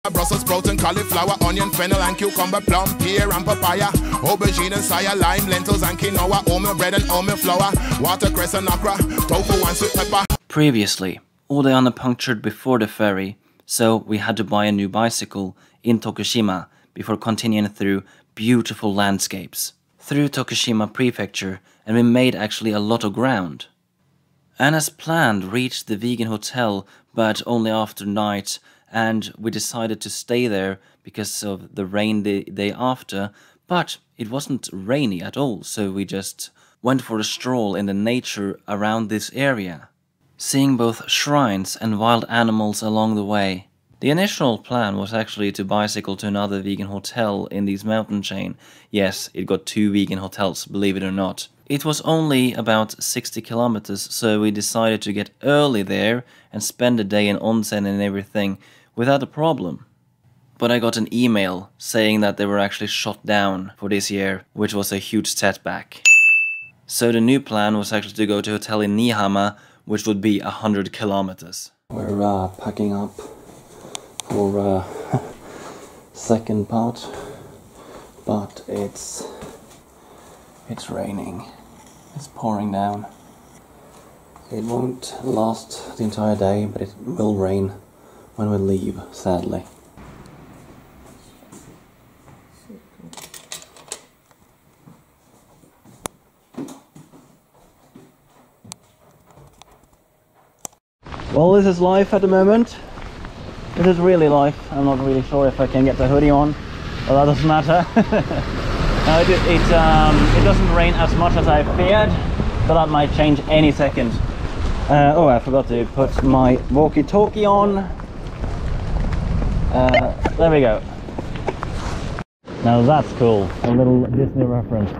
Brussels sprout and cauliflower, onion, fennel and cucumber, plum, pear and papaya, aubergine and saya, lime, lentils and quinoa, oatmeal bread and oatmeal flour, watercress and okra, tofu and sweet pepper. Previously, all the Onna punctured before the ferry, so we had to buy a new bicycle in Tokushima before continuing through beautiful landscapes through Tokushima Prefecture, and we made actually a lot of ground. And as planned, reached the vegan hotel, but only after night, and we decided to stay there because of the rain the day after, but it wasn't rainy at all, so we just went for a stroll in the nature around this area, seeing both shrines and wild animals along the way. The initial plan was actually to bicycle to another vegan hotel in this mountain chain. Yes, it got 2 vegan hotels, believe it or not. It was only about 60 kilometers, so we decided to get early there and spend the day in onsen and everything without a problem. But I got an email saying that they were actually shut down for this year, which was a huge setback. So the new plan was actually to go to a hotel in Niihama, which would be 100 kilometers. We're packing up for second part, but it's raining. It's pouring down. It won't last the entire day, but it will rain when we leave, sadly. Well, this is life at the moment. This is really life. I'm not really sure if I can get the hoodie on, but that doesn't matter. It doesn't rain as much as I feared, but that might change any second. Oh, I forgot to put my walkie-talkie on. There we go. Now that's cool. A little Disney reference.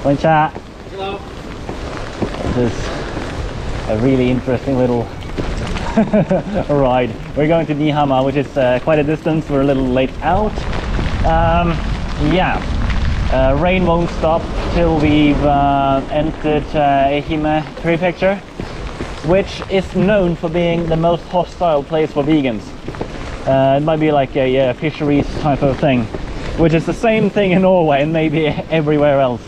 Konnichiwa. Hello. This is a really interesting little ride. We're going to Niihama, which is quite a distance. We're a little late out. Rain won't stop till we've entered Ehime Prefecture, which is known for being the most hostile place for vegans. It might be like a fisheries type of thing, which is the same thing in Norway and maybe everywhere else.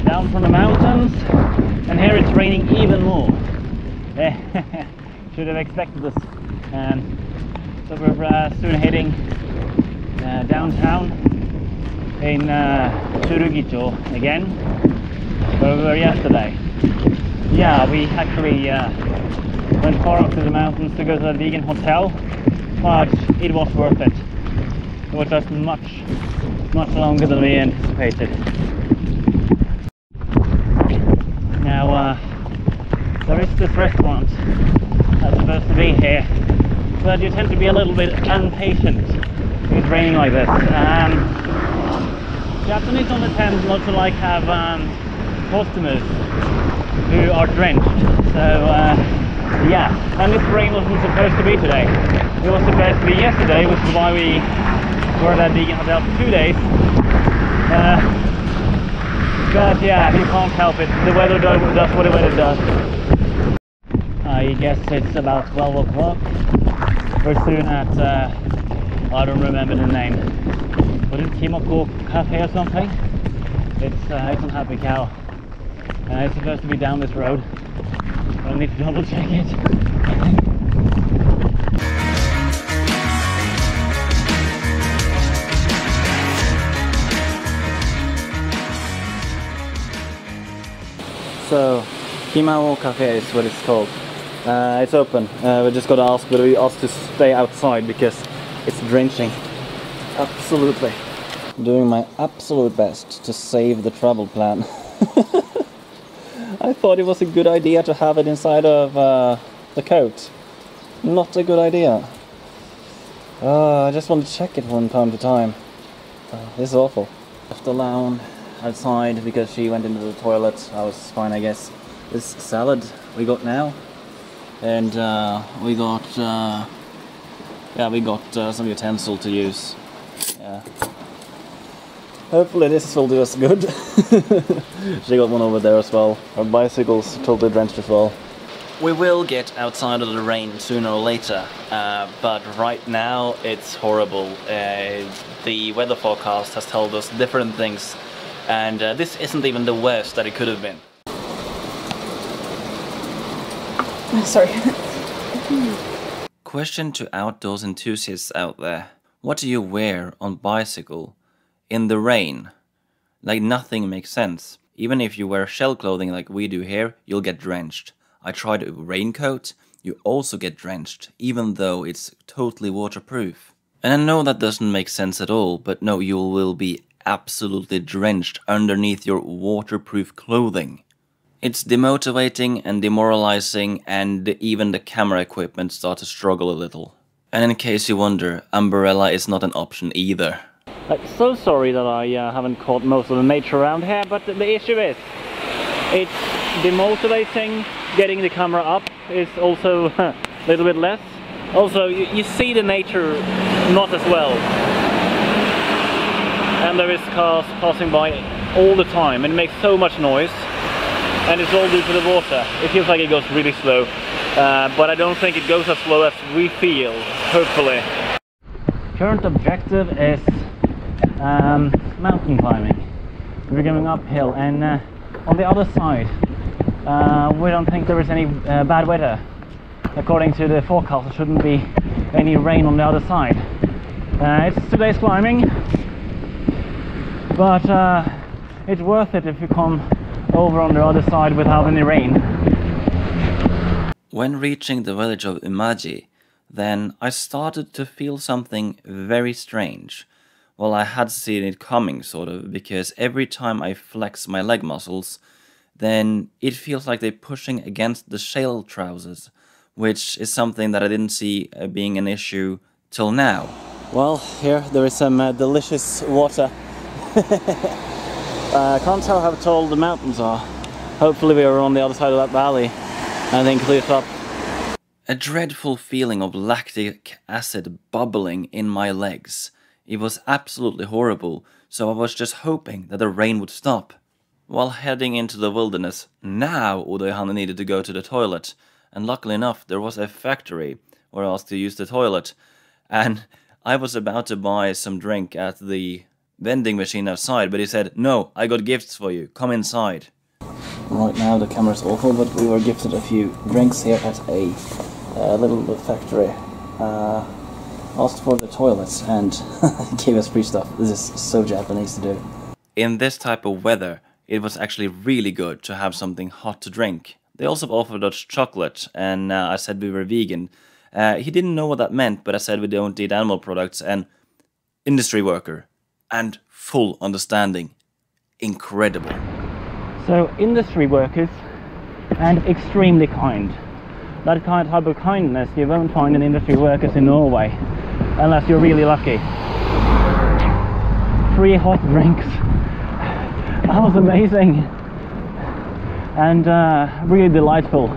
Down from the mountains, and here it's raining even more. Should have expected this. So we're soon heading downtown in Tsurugi-cho again, where we were yesterday. Yeah, we actually went far up to the mountains to go to a vegan hotel, but it was worth it. It was just much longer than we anticipated. Now, there is this restaurant that's supposed to be here, but you tend to be a little bit impatient when it's raining like this. Japanese on the tend not to like have customers who are drenched. So yeah, and this rain wasn't supposed to be today. It was supposed to be yesterday, which is why we were at that vegan hotel for 2 days. But yeah, you can't help it. The weather does what the weather does. I guess it's about 12 o'clock. We're soon at, I don't remember the name. Was it Mikamo Café or something? It's on Happy Cow. It's supposed to be down this road. I need to double check it. So, Mikamo Café is what it's called. It's open. We just got to ask whether we asked to stay outside because it's drenching. Absolutely. Doing my absolute best to save the travel plan. I thought it was a good idea to have it inside of the coat. Not a good idea. I just want to check it from time to time. This is awful. Left alone outside because she went into the toilet. I was fine, I guess. This salad we got now, and we got some utensil to use. Yeah. Hopefully this will do us good. She got one over there as well. Our bicycle's totally drenched as well. We will get outside of the rain sooner or later, but right now it's horrible. The weather forecast has told us different things, and this isn't even the worst that it could have been. Sorry. Question to outdoors enthusiasts out there. What do you wear on bicycle in the rain? Like, nothing makes sense. Even if you wear shell clothing like we do here, you'll get drenched. I tried a raincoat, you also get drenched, even though it's totally waterproof. And I know that doesn't make sense at all, but no, you will be absolutely drenched underneath your waterproof clothing. It's demotivating and demoralizing, and even the camera equipment starts to struggle a little. And in case you wonder, umbrella is not an option either. I'm so sorry that I haven't caught most of the nature around here, but the issue is, it's demotivating. Getting the camera up is also a little bit less. Also, you see the nature not as well. And there is cars passing by all the time, and it makes so much noise. And it's all due to the water. It feels like it goes really slow, but I don't think it goes as slow as we feel, hopefully. Current objective is mountain climbing. We're going uphill, and on the other side we don't think there is any bad weather. According to the forecast, there shouldn't be any rain on the other side. It's today's climbing, but it's worth it if you come over on the other side without any rain. When reaching the village of Umaji, then I started to feel something very strange. Well, I had seen it coming, sort of, because every time I flex my leg muscles, then it feels like they're pushing against the shale trousers, which is something that I didn't see being an issue till now. Well, here there is some delicious water. I can't tell how tall the mountains are. Hopefully we are on the other side of that valley and then clears up. A dreadful feeling of lactic acid bubbling in my legs. It was absolutely horrible, so I was just hoping that the rain would stop. While heading into the wilderness, now Udoihana needed to go to the toilet, and luckily enough there was a factory where I was to use the toilet, and I was about to buy some drink at the vending machine outside, but he said, "No, I got gifts for you, come inside." Right now the camera's awful, but we were gifted a few drinks here at a little factory. Asked for the toilets and gave us free stuff. This is so Japanese to do. In this type of weather, it was actually really good to have something hot to drink. They also offered us chocolate, and I said we were vegan. He didn't know what that meant, but I said we don't eat animal products, and industry worker. And full understanding. Incredible. So, industry workers, and extremely kind. That type of kindness you won't find in industry workers in Norway, unless you're really lucky. Free hot drinks. That was amazing. And really delightful.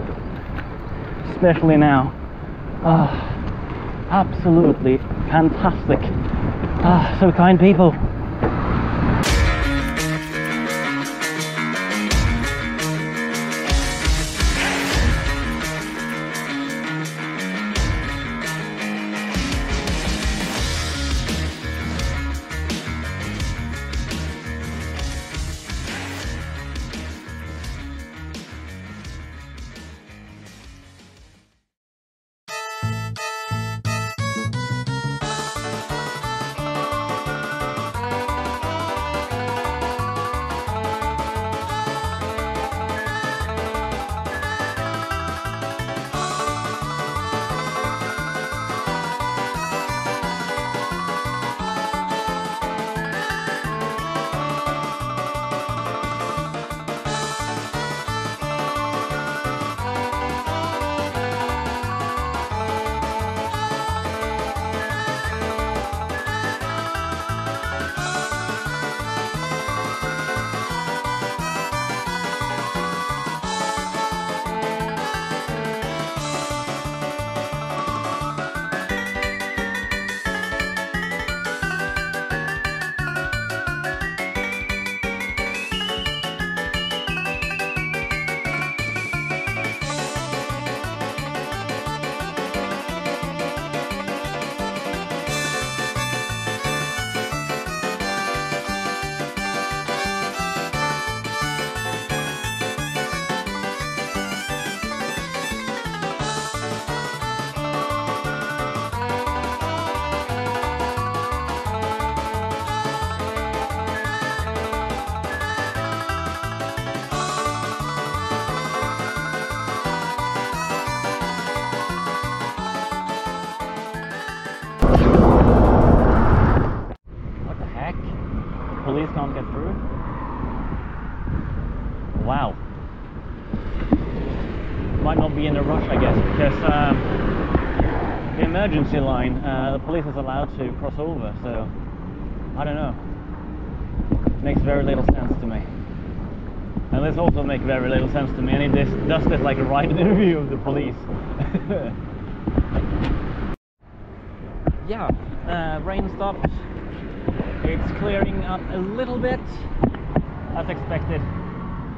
Especially now. Absolutely fantastic. So kind people. can't get through. Wow. Might not be in a rush, I guess, because the emergency line, the police is allowed to cross over, so I don't know. Makes very little sense to me. And this also makes very little sense to me, and it does this like right in the view of the police. Yeah, rain stopped. It's clearing up a little bit, as expected.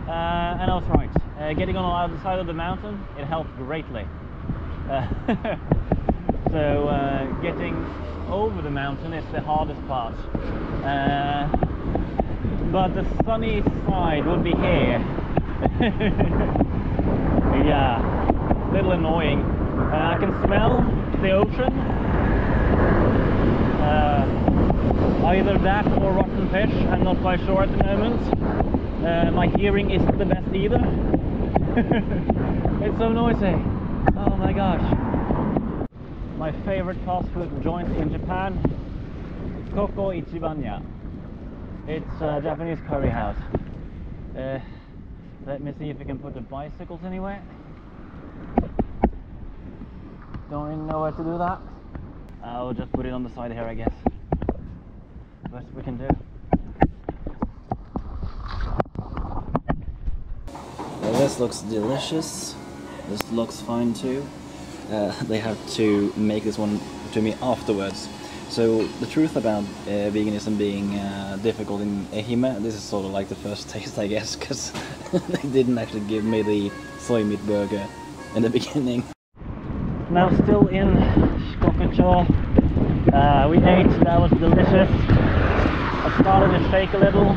And I was right. Getting on the other side of the mountain, it helped greatly. So getting over the mountain is the hardest part. But the sunny side would be here. Yeah, a little annoying. I can smell the ocean. Either that or rotten fish, I'm not quite sure at the moment. My hearing isn't the best either. It's so noisy. Oh my gosh. My favorite fast food joint in Japan, Koko Ichibanya. It's a Japanese curry house. Let me see if we can put the bicycles anywhere. Don't even know where to do that. I'll just put it on the side here, I guess. Best we can do. Well, this looks delicious. This looks fine too. They have to make this one to me afterwards. So the truth about veganism being difficult in Ehime, this is sort of like the first taste, I guess, because they didn't actually give me the soy meat burger in the beginning. Now still in Shikoku-cho. We ate, that was delicious. I started to shake a little,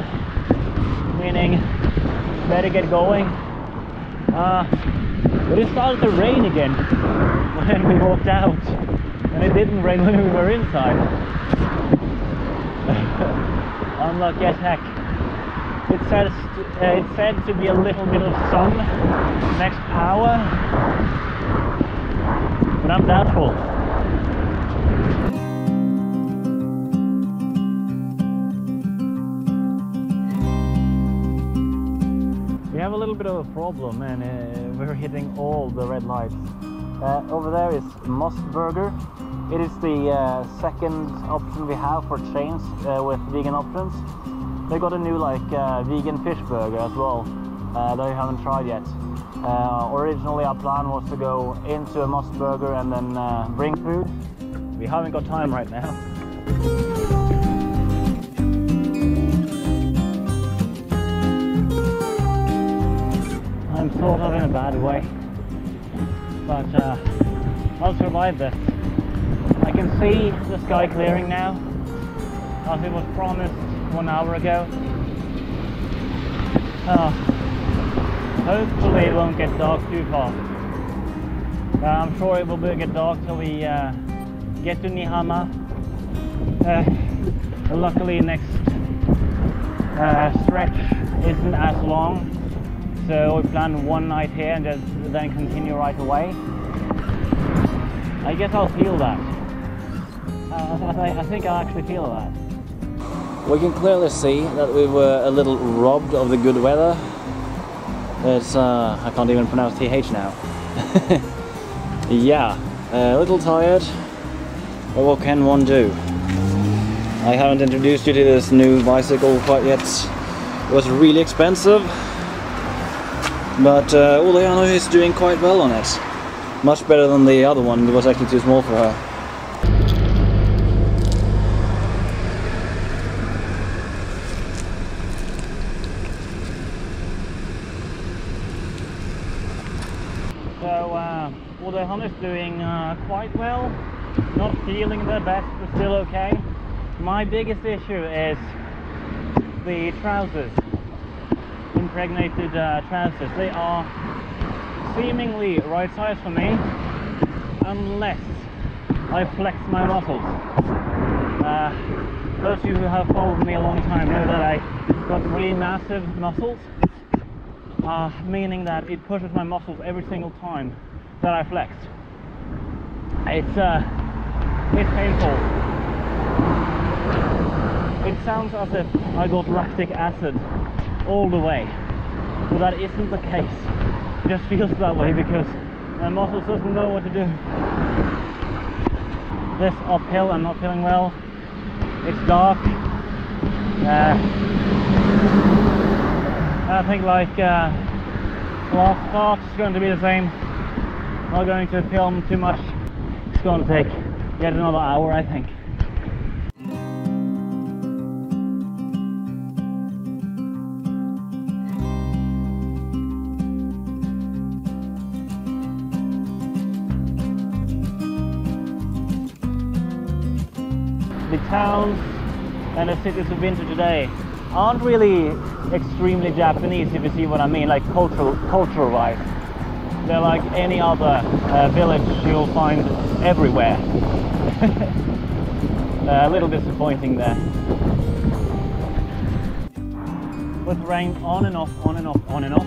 meaning better get going. But it started to rain again when we walked out, and it didn't rain when we were inside. Unlucky as heck. It's said to be a little bit of sun next hour, but I'm doubtful. We have a little bit of a problem, and we're hitting all the red lights. Over there is Must Burger. It is the second option we have for chains with vegan options. They got a new vegan fish burger as well that we haven't tried yet. Originally our plan was to go into a Must Burger and then bring food. We haven't got time right now. I'm sort of in a bad way, but I'll survive this. I can see the sky clearing now, as it was promised 1 hour ago. Hopefully it won't get dark too fast. I'm sure it will get dark till we get to Nihama. Luckily next stretch isn't as long. So we plan one night here and then continue right away. I guess I'll feel that. I think I'll actually feel that. We can clearly see that we were a little robbed of the good weather. It's, I can't even pronounce TH now. Yeah, a little tired, but what can one do? I haven't introduced you to this new bicycle quite yet. It was really expensive. But Ulayano is doing quite well on it. Much better than the other one, it was actually too small for her. So Ulayano is doing quite well. Not feeling the best, but still okay. My biggest issue is the trousers. Impregnated trousers. They are seemingly right size for me unless I flex my muscles. Those of you who have followed me a long time know that I got really massive muscles, meaning that it pushes my muscles every single time that I flex. It's painful. It sounds as if I got lactic acid all the way, but that isn't the case. It just feels that way because my muscles doesn't know what to do. This uphill, I'm not feeling well. It's dark. I think like last part is going to be the same. Not going to film too much. It's going to take yet another hour, I think. The towns and the cities of winter today aren't really extremely Japanese, if you see what I mean, like cultural wise. They're like any other village you'll find everywhere. A little disappointing there. With rain on and off, on and off, on and off,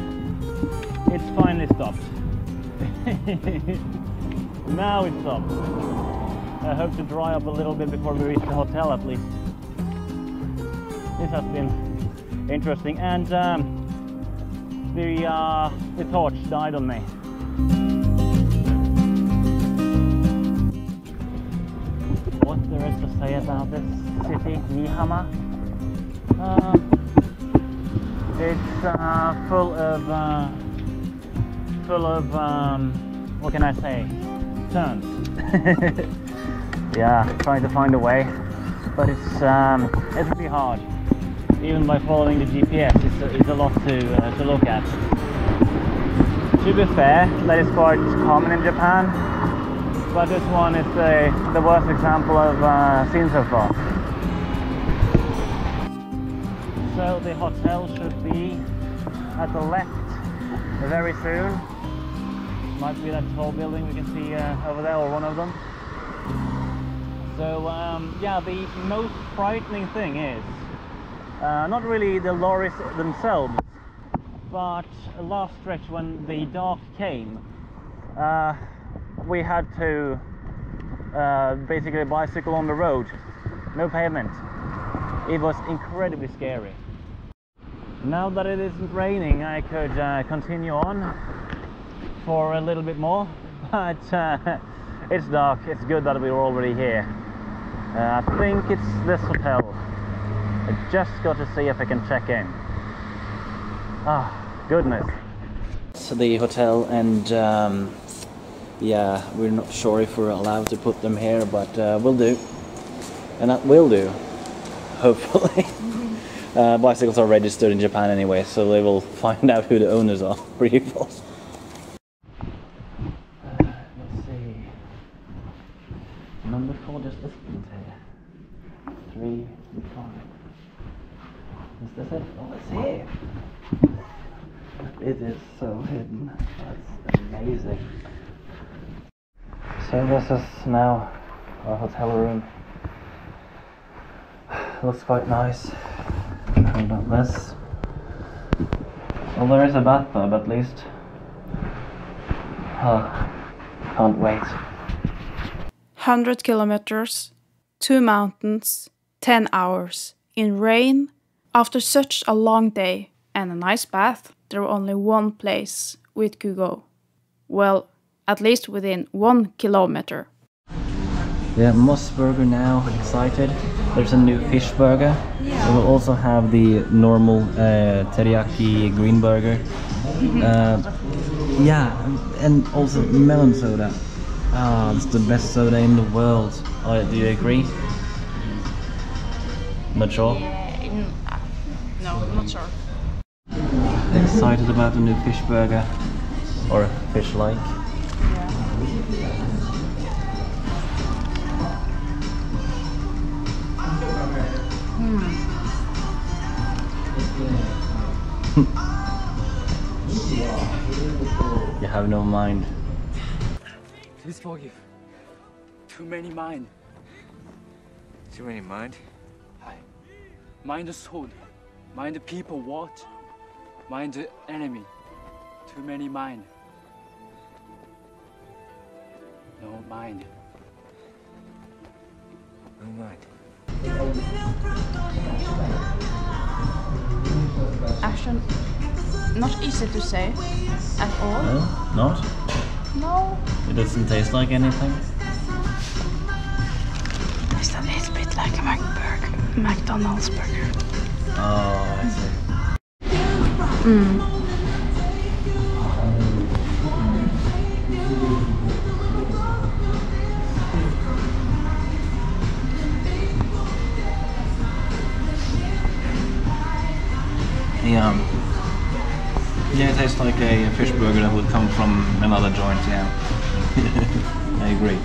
it's finally stopped. Now it stopped. I hope to dry up a little bit before we reach the hotel at least. This has been interesting, and the torch died on me. What there is to say about this city, Mihama? It's full of what can I say? Turns. Yeah, trying to find a way, but it's really hard. Even by following the GPS, it's a lot to look at. To be fair, that is quite common in Japan, but this one is the worst example I've seen so far. So the hotel should be at the left very soon. Might be that tall building we can see over there, or one of them. So yeah, the most frightening thing is not really the lorries themselves, but last stretch when the dark came, we had to basically bicycle on the road, no pavement. It was incredibly scary. Now that it isn't raining, I could continue on for a little bit more, but it's dark. It's good that we're already here. I think it's this hotel. I just got to see if I can check in. Ah, goodness. So the hotel, and yeah, we're not sure if we're allowed to put them here, but we'll do. And that will do, hopefully. Bicycles are registered in Japan anyway, so they will find out who the owners are, pretty fast. Let's see. Number 4 just isn't here. 3 and 5. Is this it? Oh, it's here! It is so hidden. That's amazing. So this is now our hotel room. Looks quite nice. How about this? Well, there is a bathtub at least. Can't wait. 100 kilometers, 2 mountains, 10 hours, in rain. After such a long day and a nice bath, there was only one place we could go. Well, at least within 1 kilometer. Yeah, Moss Burger now, excited. There's a new fish burger. Yeah. We will also have the normal teriyaki green burger. Yeah, and also melon soda. Ah, it's the best soda in the world. Do you agree? Not sure? No, not sure. Excited about the new fish burger. Or fish-like. You have no mind. Please forgive. Too many mind. Too many mind? Mind the sword. Mind the people what? Mind the enemy. Too many mind. No mind. No mind. actually not easy to say at all. No, not? No. It doesn't taste like anything? Tastes a little bit like a McDonald's burger. Oh, I see. Yeah, it tastes like a fish burger that would come from another joint, yeah. I agree.